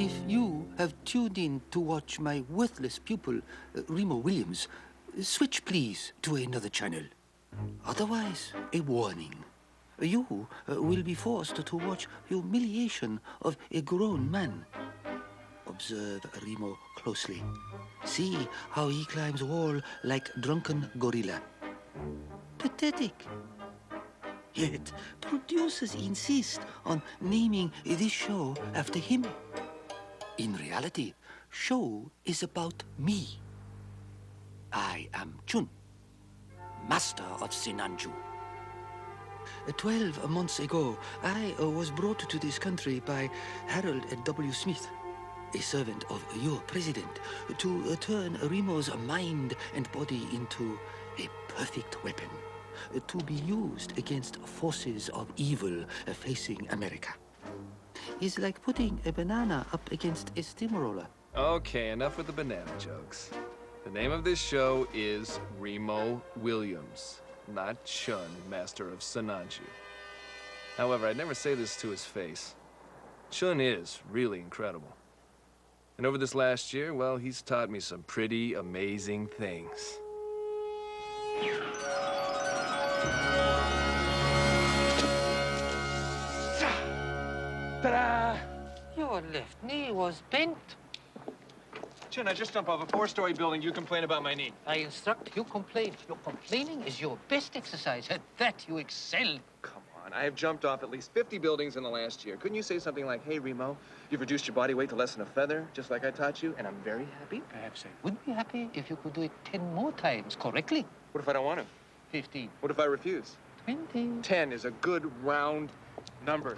If you have tuned in to watch my worthless pupil, Remo Williams, switch please to another channel. Otherwise, a warning. You will be forced to watch humiliation of a grown man. Observe Remo closely. See how he climbs wall like drunken gorilla. Pathetic. Yet, producers insist on naming this show after him. In reality, show is about me. I am Chun, master of Sinanju. 12 months ago, I was brought to this country by Harold W. Smith, a servant of your president, to turn Remo's mind and body into a perfect weapon, to be used against forces of evil facing America. It's like putting a banana up against a steamroller. Okay, enough with the banana jokes. The name of this show is Remo Williams, not Chun, master of Sinanju. However, I'd never say this to his face. Chun is really incredible. And over this last year, well, he's taught me some pretty amazing things. Ta-da! Your left knee was bent. Chun, I just jumped off a 4-story building. You complain about my knee. I instruct you complain. Your complaining is your best exercise. At that you excel. Come on, I have jumped off at least 50 buildings in the last year. Couldn't you say something like, hey, Remo, you've reduced your body weight to less than a feather, just like I taught you, and I'm very happy? Perhaps I would be happy if you could do it 10 more times correctly. What if I don't want to? 15. What if I refuse? 20. 10 is a good round number.